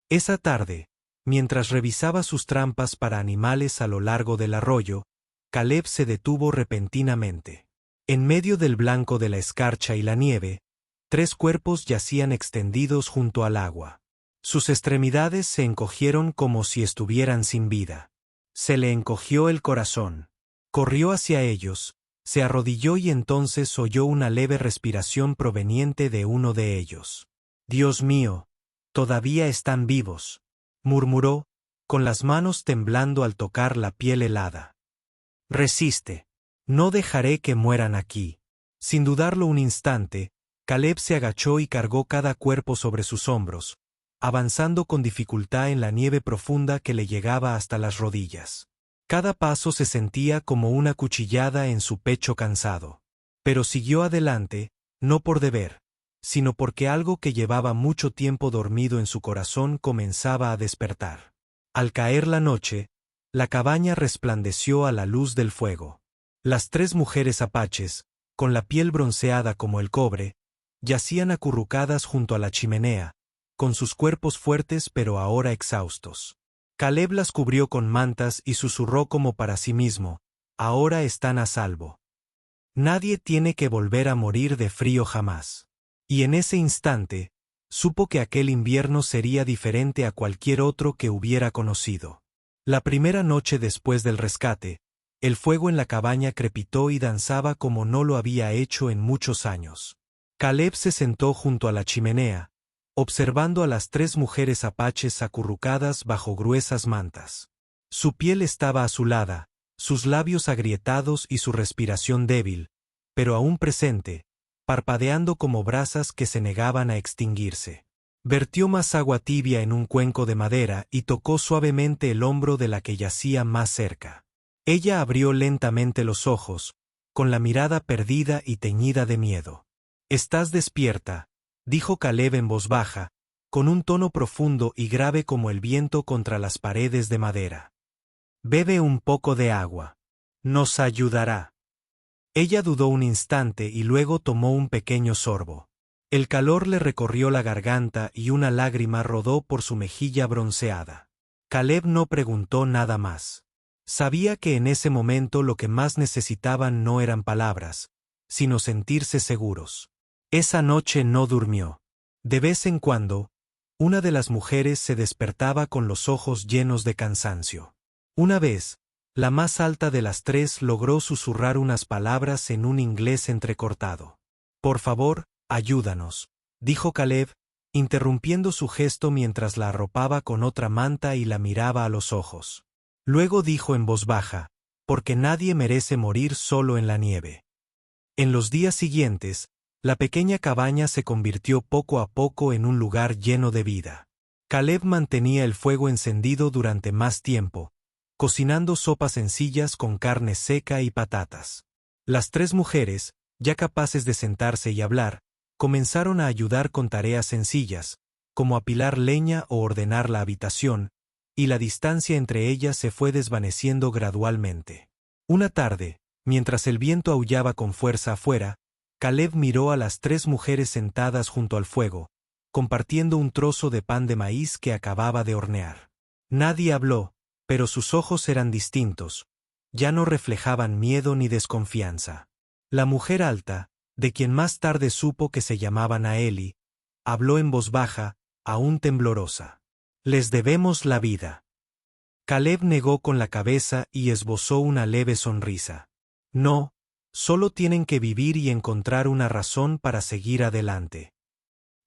Esa tarde, mientras revisaba sus trampas para animales a lo largo del arroyo, Caleb se detuvo repentinamente. En medio del blanco de la escarcha y la nieve, 3 cuerpos yacían extendidos junto al agua. Sus extremidades se encogieron como si estuvieran sin vida. Se le encogió el corazón. Corrió hacia ellos, se arrodilló y entonces oyó una leve respiración proveniente de uno de ellos. «Dios mío, todavía están vivos», murmuró, con las manos temblando al tocar la piel helada. «Resiste. No dejaré que mueran aquí». Sin dudarlo un instante, Caleb se agachó y cargó cada cuerpo sobre sus hombros, avanzando con dificultad en la nieve profunda que le llegaba hasta las rodillas. Cada paso se sentía como una cuchillada en su pecho cansado. Pero siguió adelante, no por deber, sino porque algo que llevaba mucho tiempo dormido en su corazón comenzaba a despertar. Al caer la noche, la cabaña resplandeció a la luz del fuego. Las 3 mujeres apaches, con la piel bronceada como el cobre, yacían acurrucadas junto a la chimenea, con sus cuerpos fuertes pero ahora exhaustos. Caleb las cubrió con mantas y susurró como para sí mismo: «Ahora están a salvo. Nadie tiene que volver a morir de frío jamás». Y en ese instante, supo que aquel invierno sería diferente a cualquier otro que hubiera conocido. La primera noche después del rescate, el fuego en la cabaña crepitó y danzaba como no lo había hecho en muchos años. Caleb se sentó junto a la chimenea, observando a las 3 mujeres apaches acurrucadas bajo gruesas mantas. Su piel estaba azulada, sus labios agrietados y su respiración débil, pero aún presente, parpadeando como brasas que se negaban a extinguirse. Vertió más agua tibia en un cuenco de madera y tocó suavemente el hombro de la que yacía más cerca. Ella abrió lentamente los ojos, con la mirada perdida y teñida de miedo. «Estás despierta», dijo Caleb en voz baja, con un tono profundo y grave como el viento contra las paredes de madera. «Bebe un poco de agua. Nos ayudará». Ella dudó un instante y luego tomó un pequeño sorbo. El calor le recorrió la garganta y una lágrima rodó por su mejilla bronceada. Caleb no preguntó nada más. Sabía que en ese momento lo que más necesitaban no eran palabras, sino sentirse seguros. Esa noche no durmió. De vez en cuando, una de las mujeres se despertaba con los ojos llenos de cansancio. Una vez, la más alta de las 3 logró susurrar unas palabras en un inglés entrecortado. «Por favor, ayúdanos», dijo Caleb, interrumpiendo su gesto mientras la arropaba con otra manta y la miraba a los ojos. Luego dijo en voz baja: «Porque nadie merece morir solo en la nieve». En los días siguientes, la pequeña cabaña se convirtió poco a poco en un lugar lleno de vida. Caleb mantenía el fuego encendido durante más tiempo, cocinando sopas sencillas con carne seca y patatas. Las 3 mujeres, ya capaces de sentarse y hablar, comenzaron a ayudar con tareas sencillas, como apilar leña o ordenar la habitación, y la distancia entre ellas se fue desvaneciendo gradualmente. Una tarde, mientras el viento aullaba con fuerza afuera, Caleb miró a las 3 mujeres sentadas junto al fuego, compartiendo un trozo de pan de maíz que acababa de hornear. Nadie habló, pero sus ojos eran distintos, ya no reflejaban miedo ni desconfianza. La mujer alta, de quien más tarde supo que se llamaba Naeli, habló en voz baja, aún temblorosa. «Les debemos la vida». Caleb negó con la cabeza y esbozó una leve sonrisa. «No, solo tienen que vivir y encontrar una razón para seguir adelante».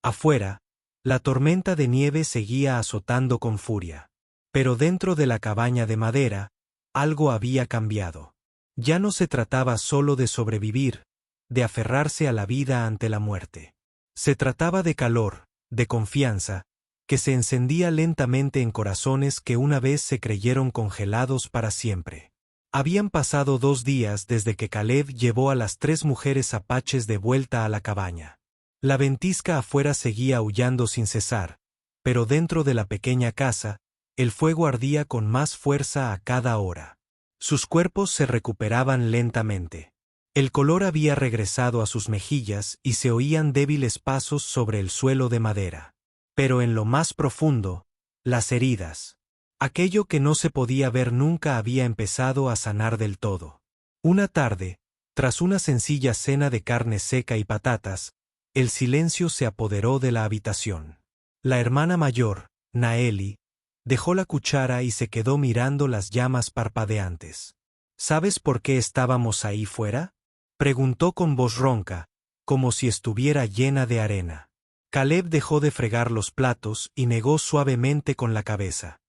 Afuera, la tormenta de nieve seguía azotando con furia. Pero dentro de la cabaña de madera, algo había cambiado. Ya no se trataba solo de sobrevivir, de aferrarse a la vida ante la muerte. Se trataba de calor, de confianza, que se encendía lentamente en corazones que una vez se creyeron congelados para siempre. Habían pasado 2 días desde que Caleb llevó a las 3 mujeres apaches de vuelta a la cabaña. La ventisca afuera seguía aullando sin cesar, pero dentro de la pequeña casa, el fuego ardía con más fuerza a cada hora. Sus cuerpos se recuperaban lentamente. El color había regresado a sus mejillas y se oían débiles pasos sobre el suelo de madera. Pero en lo más profundo, las heridas. Aquello que no se podía ver nunca había empezado a sanar del todo. Una tarde, tras una sencilla cena de carne seca y patatas, el silencio se apoderó de la habitación. La hermana mayor, Naeli, dejó la cuchara y se quedó mirando las llamas parpadeantes. ¿Sabes por qué estábamos ahí fuera?, preguntó con voz ronca, como si estuviera llena de arena. Caleb dejó de fregar los platos y negó suavemente con la cabeza.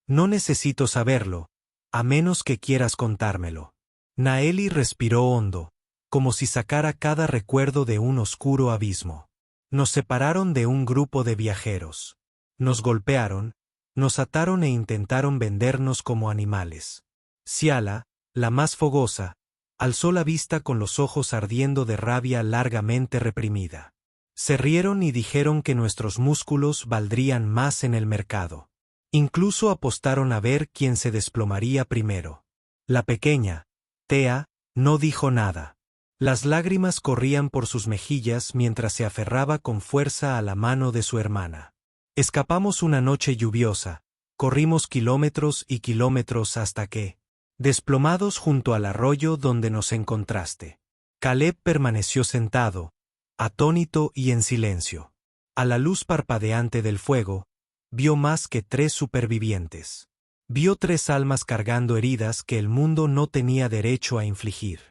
No necesito saberlo, a menos que quieras contármelo. Naeli respiró hondo, como si sacara cada recuerdo de un oscuro abismo. Nos separaron de un grupo de viajeros. Nos golpearon, nos ataron e intentaron vendernos como animales. Siala, la más fogosa, alzó la vista con los ojos ardiendo de rabia largamente reprimida. Se rieron y dijeron que nuestros músculos valdrían más en el mercado. Incluso apostaron a ver quién se desplomaría primero. La pequeña, Tea, no dijo nada. Las lágrimas corrían por sus mejillas mientras se aferraba con fuerza a la mano de su hermana. Escapamos una noche lluviosa, corrimos kilómetros y kilómetros hasta que, desplomados junto al arroyo donde nos encontraste. Caleb permaneció sentado, atónito y en silencio. A la luz parpadeante del fuego, vio más que 3 supervivientes. Vio 3 almas cargando heridas que el mundo no tenía derecho a infligir.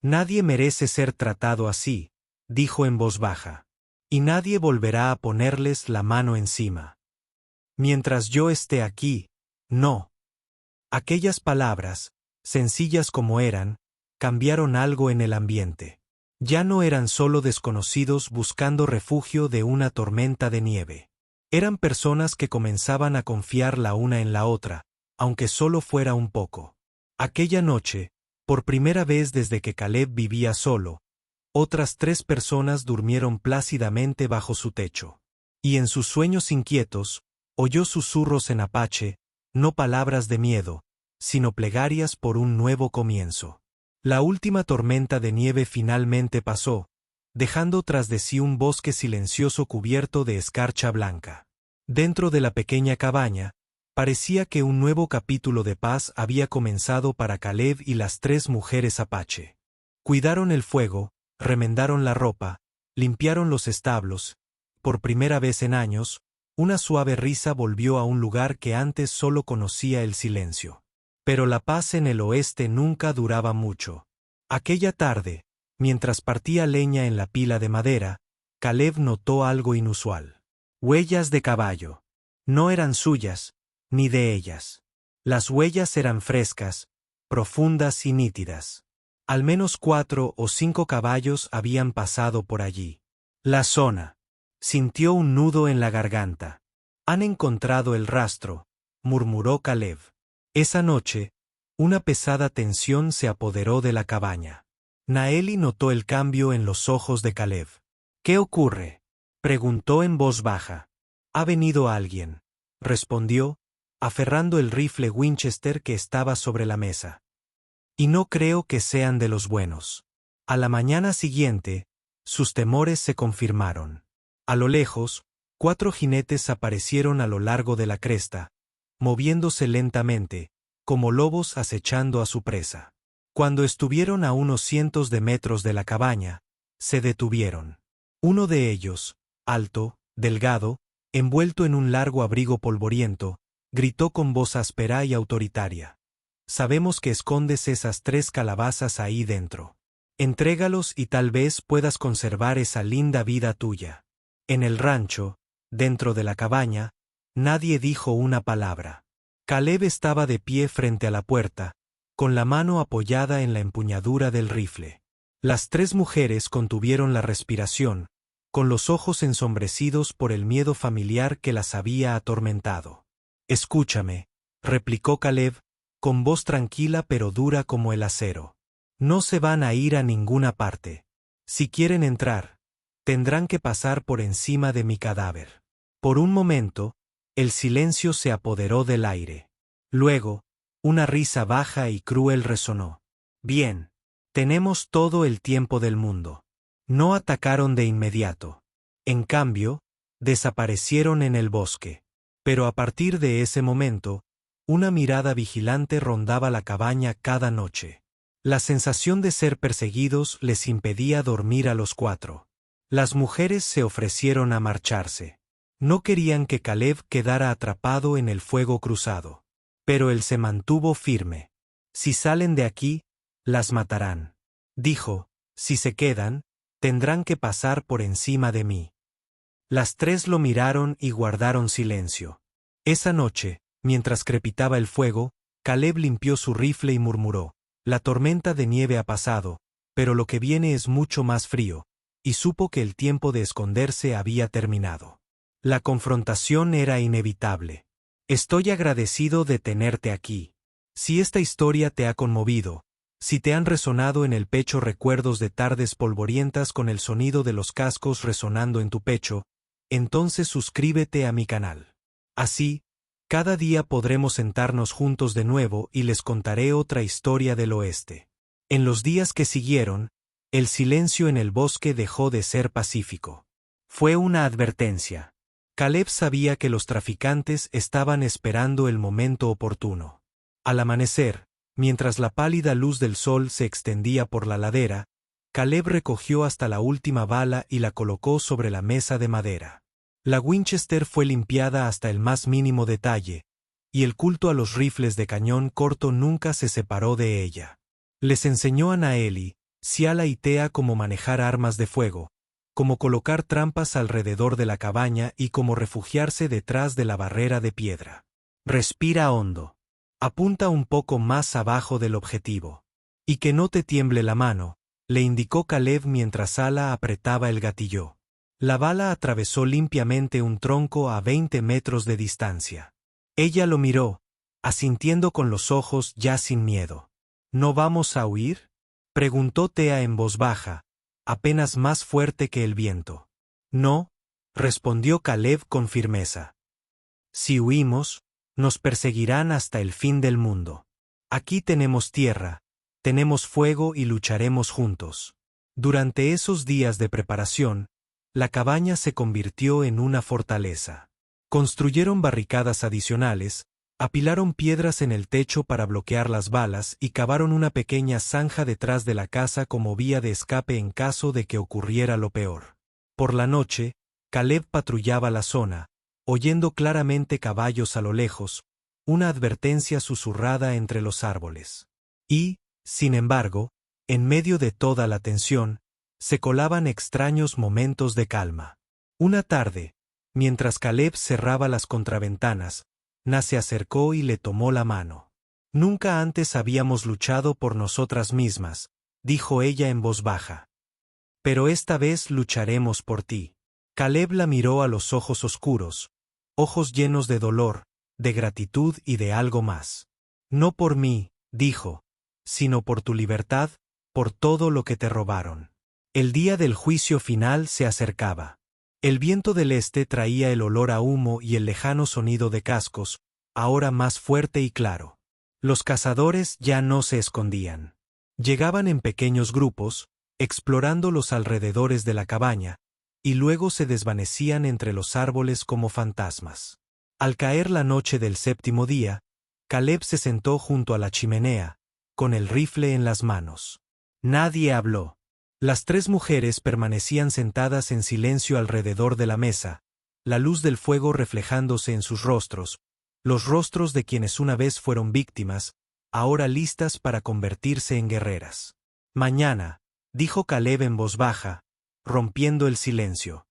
Nadie merece ser tratado así, dijo en voz baja. Y nadie volverá a ponerles la mano encima. Mientras yo esté aquí, no. Aquellas palabras, sencillas como eran, cambiaron algo en el ambiente. Ya no eran solo desconocidos buscando refugio de una tormenta de nieve. Eran personas que comenzaban a confiar la una en la otra, aunque solo fuera un poco. Aquella noche, por primera vez desde que Caleb vivía solo, otras 3 personas durmieron plácidamente bajo su techo. Y en sus sueños inquietos, oyó susurros en apache, no palabras de miedo, sino plegarias por un nuevo comienzo. La última tormenta de nieve finalmente pasó, dejando tras de sí un bosque silencioso cubierto de escarcha blanca. Dentro de la pequeña cabaña, parecía que un nuevo capítulo de paz había comenzado para Caleb y las 3 mujeres apache. Cuidaron el fuego, remendaron la ropa, limpiaron los establos. Por primera vez en años, una suave risa volvió a un lugar que antes solo conocía el silencio. Pero la paz en el oeste nunca duraba mucho. Aquella tarde, mientras partía leña en la pila de madera, Caleb notó algo inusual. Huellas de caballo. No eran suyas, ni de ellas. Las huellas eran frescas, profundas y nítidas. Al menos 4 o 5 caballos habían pasado por allí. La zona. Sintió un nudo en la garganta. Han encontrado el rastro, murmuró Caleb. Esa noche, una pesada tensión se apoderó de la cabaña. Naeli notó el cambio en los ojos de Caleb. ¿Qué ocurre?, preguntó en voz baja. Ha venido alguien, respondió, aferrando el rifle Winchester que estaba sobre la mesa. Y no creo que sean de los buenos. A la mañana siguiente, sus temores se confirmaron. A lo lejos, 4 jinetes aparecieron a lo largo de la cresta, moviéndose lentamente, como lobos acechando a su presa. Cuando estuvieron a unos cientos de metros de la cabaña, se detuvieron. Uno de ellos, alto, delgado, envuelto en un largo abrigo polvoriento, gritó con voz áspera y autoritaria. Sabemos que escondes esas 3 calabazas ahí dentro. Entrégalos y tal vez puedas conservar esa linda vida tuya. En el rancho, dentro de la cabaña, nadie dijo una palabra. Caleb estaba de pie frente a la puerta, con la mano apoyada en la empuñadura del rifle. Las 3 mujeres contuvieron la respiración, con los ojos ensombrecidos por el miedo familiar que las había atormentado. Escúchame, replicó Caleb, con voz tranquila pero dura como el acero. No se van a ir a ninguna parte. Si quieren entrar, tendrán que pasar por encima de mi cadáver. Por un momento, el silencio se apoderó del aire. Luego, una risa baja y cruel resonó. Bien, tenemos todo el tiempo del mundo. No atacaron de inmediato. En cambio, desaparecieron en el bosque. Pero a partir de ese momento, una mirada vigilante rondaba la cabaña cada noche. La sensación de ser perseguidos les impedía dormir a los 4. Las mujeres se ofrecieron a marcharse. No querían que Caleb quedara atrapado en el fuego cruzado. Pero él se mantuvo firme. Si salen de aquí, las matarán. Dijo, si se quedan, tendrán que pasar por encima de mí. Las 3 lo miraron y guardaron silencio. Esa noche, mientras crepitaba el fuego, Caleb limpió su rifle y murmuró, la tormenta de nieve ha pasado, pero lo que viene es mucho más frío, y supo que el tiempo de esconderse había terminado. La confrontación era inevitable. Estoy agradecido de tenerte aquí. Si esta historia te ha conmovido, si te han resonado en el pecho recuerdos de tardes polvorientas con el sonido de los cascos resonando en tu pecho, entonces suscríbete a mi canal. Así, cada día podremos sentarnos juntos de nuevo y les contaré otra historia del oeste. En los días que siguieron, el silencio en el bosque dejó de ser pacífico. Fue una advertencia. Caleb sabía que los traficantes estaban esperando el momento oportuno. Al amanecer, mientras la pálida luz del sol se extendía por la ladera, Caleb recogió hasta la última bala y la colocó sobre la mesa de madera. La Winchester fue limpiada hasta el más mínimo detalle, y el culto a los rifles de cañón corto nunca se separó de ella. Les enseñó a Naeli, Ciala y Tea cómo manejar armas de fuego, cómo colocar trampas alrededor de la cabaña y cómo refugiarse detrás de la barrera de piedra. Respira hondo. Apunta un poco más abajo del objetivo. Y que no te tiemble la mano, le indicó Caleb mientras Sala apretaba el gatillo. La bala atravesó limpiamente un tronco a 20 metros de distancia. Ella lo miró, asintiendo con los ojos ya sin miedo. ¿No vamos a huir?, preguntó Tea en voz baja, apenas más fuerte que el viento. No, respondió Caleb con firmeza. Si huimos, nos perseguirán hasta el fin del mundo. Aquí tenemos tierra, tenemos fuego y lucharemos juntos. Durante esos días de preparación, la cabaña se convirtió en una fortaleza. Construyeron barricadas adicionales, apilaron piedras en el techo para bloquear las balas y cavaron una pequeña zanja detrás de la casa como vía de escape en caso de que ocurriera lo peor. Por la noche, Caleb patrullaba la zona, oyendo claramente caballos a lo lejos, una advertencia susurrada entre los árboles. Y, sin embargo, en medio de toda la tensión, se colaban extraños momentos de calma. Una tarde, mientras Caleb cerraba las contraventanas, Na se acercó y le tomó la mano. Nunca antes habíamos luchado por nosotras mismas, dijo ella en voz baja. Pero esta vez lucharemos por ti. Caleb la miró a los ojos oscuros, ojos llenos de dolor, de gratitud y de algo más. No por mí, dijo, sino por tu libertad, por todo lo que te robaron. El día del juicio final se acercaba. El viento del este traía el olor a humo y el lejano sonido de cascos, ahora más fuerte y claro. Los cazadores ya no se escondían. Llegaban en pequeños grupos, explorando los alrededores de la cabaña, y luego se desvanecían entre los árboles como fantasmas. Al caer la noche del 7º día, Caleb se sentó junto a la chimenea, con el rifle en las manos. Nadie habló. Las 3 mujeres permanecían sentadas en silencio alrededor de la mesa, la luz del fuego reflejándose en sus rostros, los rostros de quienes una vez fueron víctimas, ahora listas para convertirse en guerreras. Mañana, dijo Caleb en voz baja, rompiendo el silencio.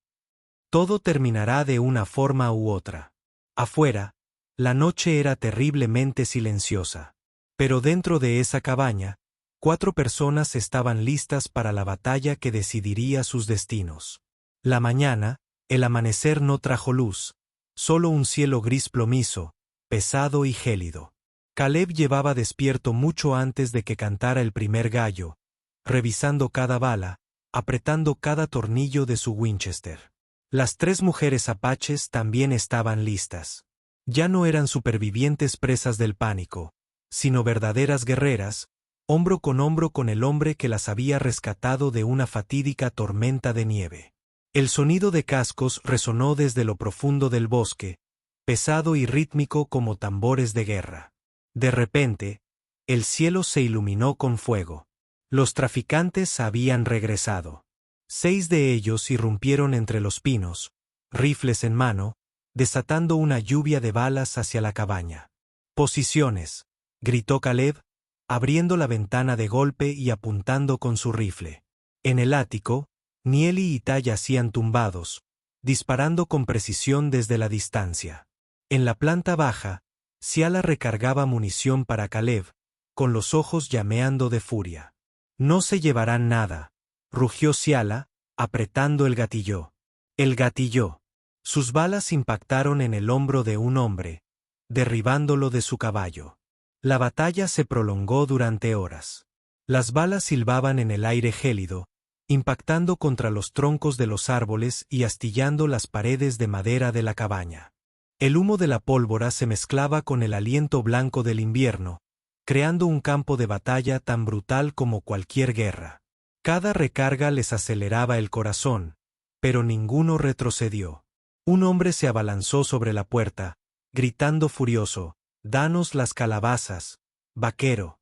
Todo terminará de una forma u otra. Afuera, la noche era terriblemente silenciosa. Pero dentro de esa cabaña, 4 personas estaban listas para la batalla que decidiría sus destinos. La mañana, el amanecer no trajo luz, solo un cielo gris plomizo, pesado y gélido. Caleb llevaba despierto mucho antes de que cantara el primer gallo, revisando cada bala, apretando cada tornillo de su Winchester. Las 3 mujeres apaches también estaban listas. Ya no eran supervivientes presas del pánico, sino verdaderas guerreras, hombro con el hombre que las había rescatado de una fatídica tormenta de nieve. El sonido de cascos resonó desde lo profundo del bosque, pesado y rítmico como tambores de guerra. De repente, el cielo se iluminó con fuego. Los traficantes habían regresado. 6 de ellos irrumpieron entre los pinos, rifles en mano, desatando una lluvia de balas hacia la cabaña. «Posiciones», gritó Caleb, abriendo la ventana de golpe y apuntando con su rifle. En el ático, Nieli y Ta yacían tumbados, disparando con precisión desde la distancia. En la planta baja, Siala recargaba munición para Caleb, con los ojos llameando de furia. «No se llevarán nada», rugió Siala, apretando el gatillo. El gatilló. Sus balas impactaron en el hombro de un hombre, derribándolo de su caballo. La batalla se prolongó durante horas. Las balas silbaban en el aire gélido, impactando contra los troncos de los árboles y astillando las paredes de madera de la cabaña. El humo de la pólvora se mezclaba con el aliento blanco del invierno, creando un campo de batalla tan brutal como cualquier guerra. Cada recarga les aceleraba el corazón, pero ninguno retrocedió. Un hombre se abalanzó sobre la puerta, gritando furioso: «Danos las calabazas, vaquero.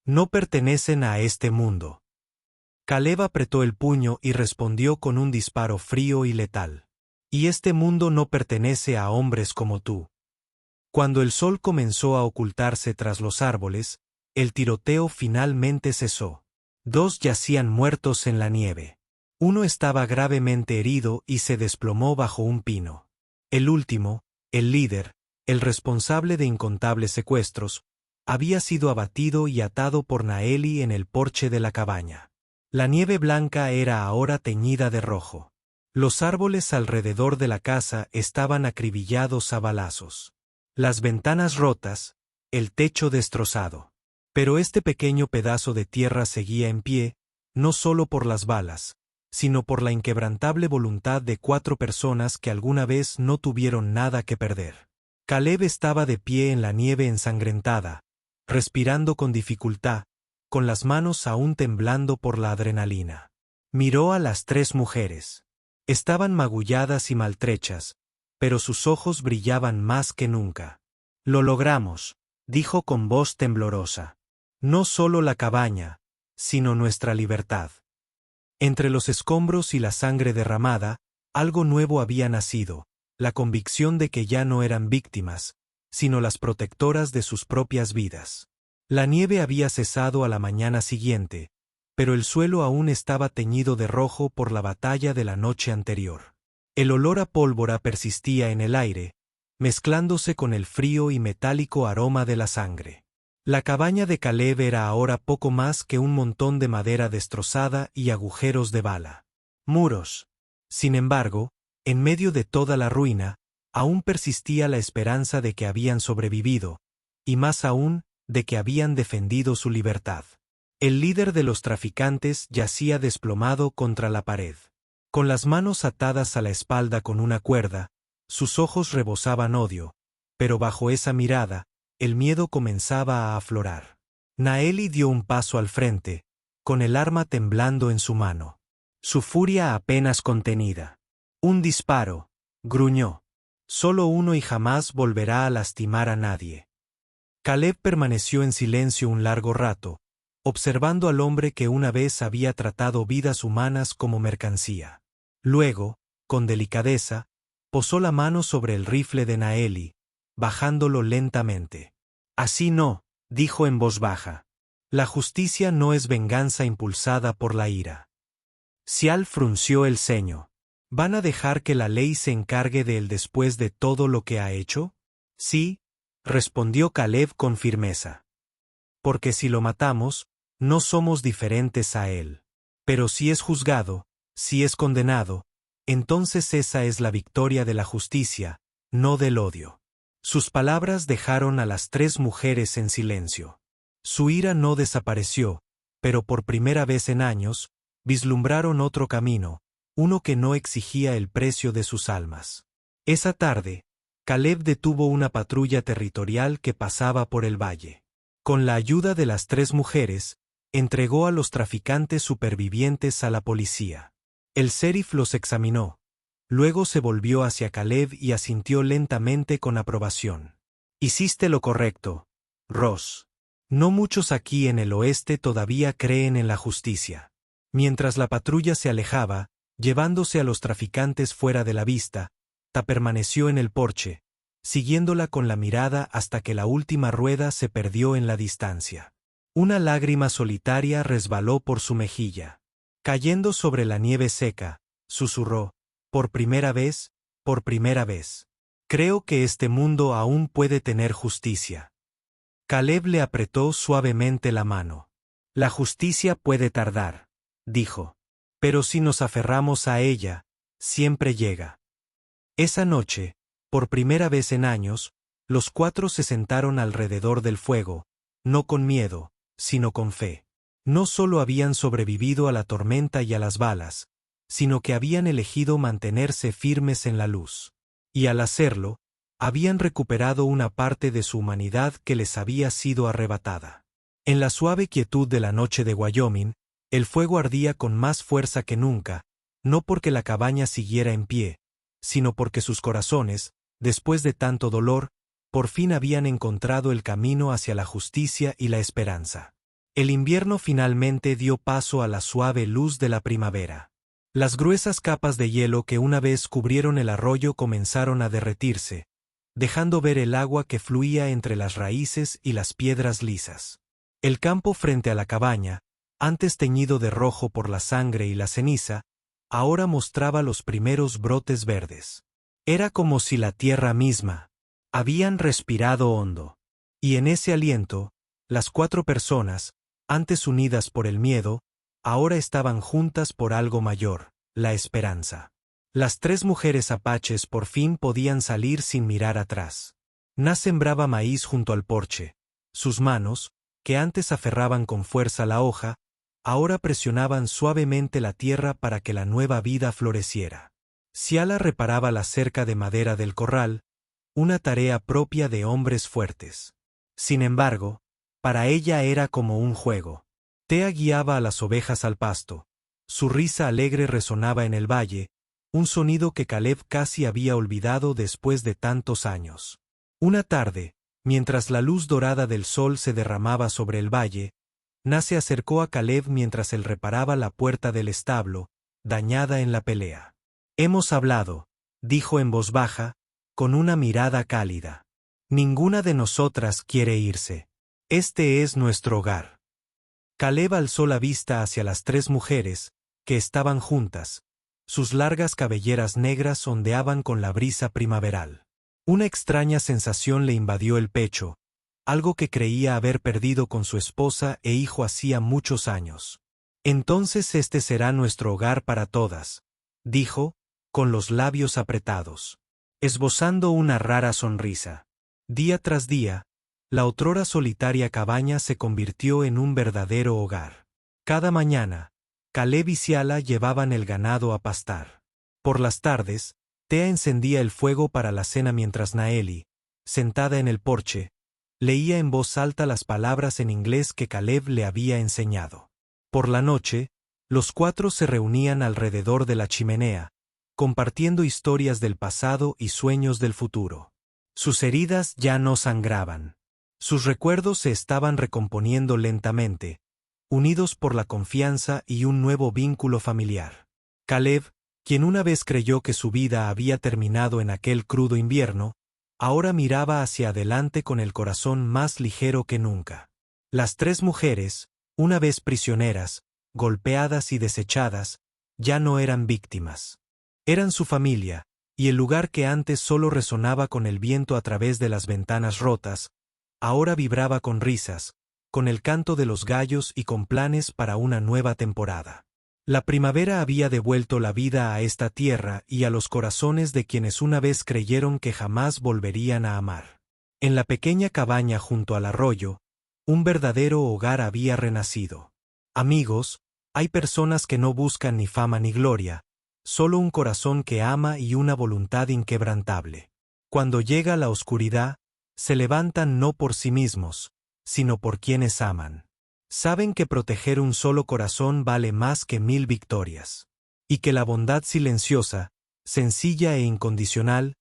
No pertenecen a este mundo». Caleb apretó el puño y respondió con un disparo frío y letal. «Y este mundo no pertenece a hombres como tú». Cuando el sol comenzó a ocultarse tras los árboles, el tiroteo finalmente cesó. 2 yacían muertos en la nieve. Uno estaba gravemente herido y se desplomó bajo un pino. El último, el líder, el responsable de incontables secuestros, había sido abatido y atado por Naeli en el porche de la cabaña. La nieve blanca era ahora teñida de rojo. Los árboles alrededor de la casa estaban acribillados a balazos. Las ventanas rotas, el techo destrozado. Pero este pequeño pedazo de tierra seguía en pie, no solo por las balas, sino por la inquebrantable voluntad de 4 personas que alguna vez no tuvieron nada que perder. Caleb estaba de pie en la nieve ensangrentada, respirando con dificultad, con las manos aún temblando por la adrenalina. Miró a las 3 mujeres. Estaban magulladas y maltrechas, pero sus ojos brillaban más que nunca. «Lo logramos», dijo con voz temblorosa. «No solo la cabaña, sino nuestra libertad». Entre los escombros y la sangre derramada, algo nuevo había nacido, la convicción de que ya no eran víctimas, sino las protectoras de sus propias vidas. La nieve había cesado a la mañana siguiente, pero el suelo aún estaba teñido de rojo por la batalla de la noche anterior. El olor a pólvora persistía en el aire, mezclándose con el frío y metálico aroma de la sangre. La cabaña de Caleb era ahora poco más que un montón de madera destrozada y agujeros de bala. Muros. Sin embargo, en medio de toda la ruina, aún persistía la esperanza de que habían sobrevivido, y más aún, de que habían defendido su libertad. El líder de los traficantes yacía desplomado contra la pared. Con las manos atadas a la espalda con una cuerda, sus ojos rebosaban odio, pero bajo esa mirada, el miedo comenzaba a aflorar. Naeli dio un paso al frente, con el arma temblando en su mano. Su furia apenas contenida. «Un disparo», gruñó. «Solo uno y jamás volverá a lastimar a nadie». Caleb permaneció en silencio un largo rato, observando al hombre que una vez había tratado vidas humanas como mercancía. Luego, con delicadeza, posó la mano sobre el rifle de Naeli, bajándolo lentamente. «Así no», dijo en voz baja. «La justicia no es venganza impulsada por la ira». Sial frunció el ceño. «¿Van a dejar que la ley se encargue de él después de todo lo que ha hecho?» «Sí», respondió Caleb con firmeza. «Porque si lo matamos, no somos diferentes a él. Pero si es juzgado, si es condenado, entonces esa es la victoria de la justicia, no del odio». Sus palabras dejaron a las 3 mujeres en silencio. Su ira no desapareció, pero por primera vez en años, vislumbraron otro camino, uno que no exigía el precio de sus almas. Esa tarde, Caleb detuvo una patrulla territorial que pasaba por el valle. Con la ayuda de las 3 mujeres, entregó a los traficantes supervivientes a la policía. El sheriff los examinó. Luego se volvió hacia Caleb y asintió lentamente con aprobación. Hiciste lo correcto, Ross. No muchos aquí en el oeste todavía creen en la justicia. Mientras la patrulla se alejaba, llevándose a los traficantes fuera de la vista, Ta permaneció en el porche, siguiéndola con la mirada hasta que la última rueda se perdió en la distancia. Una lágrima solitaria resbaló por su mejilla. Cayendo sobre la nieve seca, susurró, por primera vez, por primera vez. Creo que este mundo aún puede tener justicia. Caleb le apretó suavemente la mano. La justicia puede tardar, dijo. Pero si nos aferramos a ella, siempre llega. Esa noche, por primera vez en años, los cuatro se sentaron alrededor del fuego, no con miedo, sino con fe. No solo habían sobrevivido a la tormenta y a las balas, sino que habían elegido mantenerse firmes en la luz. Y al hacerlo, habían recuperado una parte de su humanidad que les había sido arrebatada. En la suave quietud de la noche de Wyoming, el fuego ardía con más fuerza que nunca, no porque la cabaña siguiera en pie, sino porque sus corazones, después de tanto dolor, por fin habían encontrado el camino hacia la justicia y la esperanza. El invierno finalmente dio paso a la suave luz de la primavera. Las gruesas capas de hielo que una vez cubrieron el arroyo comenzaron a derretirse, dejando ver el agua que fluía entre las raíces y las piedras lisas. El campo frente a la cabaña, antes teñido de rojo por la sangre y la ceniza, ahora mostraba los primeros brotes verdes. Era como si la tierra misma habían respirado hondo. Y en ese aliento, las cuatro personas, antes unidas por el miedo, ahora estaban juntas por algo mayor, la esperanza. Las tres mujeres apaches por fin podían salir sin mirar atrás. Na sembraba maíz junto al porche. Sus manos, que antes aferraban con fuerza la hoja, ahora presionaban suavemente la tierra para que la nueva vida floreciera. Ciala reparaba la cerca de madera del corral, una tarea propia de hombres fuertes. Sin embargo, para ella era como un juego. Tea guiaba a las ovejas al pasto. Su risa alegre resonaba en el valle, un sonido que Caleb casi había olvidado después de tantos años. Una tarde, mientras la luz dorada del sol se derramaba sobre el valle, Na se acercó a Caleb mientras él reparaba la puerta del establo, dañada en la pelea. Hemos hablado, dijo en voz baja, con una mirada cálida. Ninguna de nosotras quiere irse. Este es nuestro hogar. Caleb alzó la vista hacia las tres mujeres, que estaban juntas. Sus largas cabelleras negras ondeaban con la brisa primaveral. Una extraña sensación le invadió el pecho, algo que creía haber perdido con su esposa e hijo hacía muchos años. Entonces este será nuestro hogar para todas, dijo, con los labios apretados, esbozando una rara sonrisa. Día tras día, la otrora solitaria cabaña se convirtió en un verdadero hogar. Cada mañana, Caleb y Ciala llevaban el ganado a pastar. Por las tardes, Tea encendía el fuego para la cena mientras Naeli, sentada en el porche, leía en voz alta las palabras en inglés que Caleb le había enseñado. Por la noche, los cuatro se reunían alrededor de la chimenea, compartiendo historias del pasado y sueños del futuro. Sus heridas ya no sangraban. Sus recuerdos se estaban recomponiendo lentamente, unidos por la confianza y un nuevo vínculo familiar. Caleb, quien una vez creyó que su vida había terminado en aquel crudo invierno, ahora miraba hacia adelante con el corazón más ligero que nunca. Las tres mujeres, una vez prisioneras, golpeadas y desechadas, ya no eran víctimas. Eran su familia, y el lugar que antes solo resonaba con el viento a través de las ventanas rotas, ahora vibraba con risas, con el canto de los gallos y con planes para una nueva temporada. La primavera había devuelto la vida a esta tierra y a los corazones de quienes una vez creyeron que jamás volverían a amar. En la pequeña cabaña junto al arroyo, un verdadero hogar había renacido. Amigos, hay personas que no buscan ni fama ni gloria, solo un corazón que ama y una voluntad inquebrantable. Cuando llega la oscuridad, se levantan no por sí mismos, sino por quienes aman. Saben que proteger un solo corazón vale más que 1000 victorias. Y que la bondad silenciosa, sencilla e incondicional,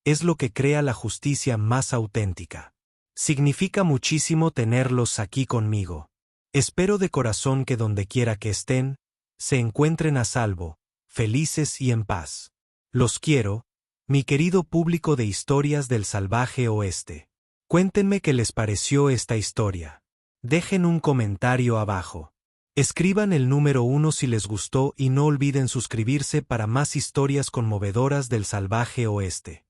es lo que crea la justicia más auténtica. Significa muchísimo tenerlos aquí conmigo. Espero de corazón que donde quiera que estén, se encuentren a salvo, felices y en paz. Los quiero, mi querido público de Historias del Salvaje Oeste. Cuéntenme qué les pareció esta historia. Dejen un comentario abajo. Escriban el número 1 si les gustó y no olviden suscribirse para más historias conmovedoras del salvaje oeste.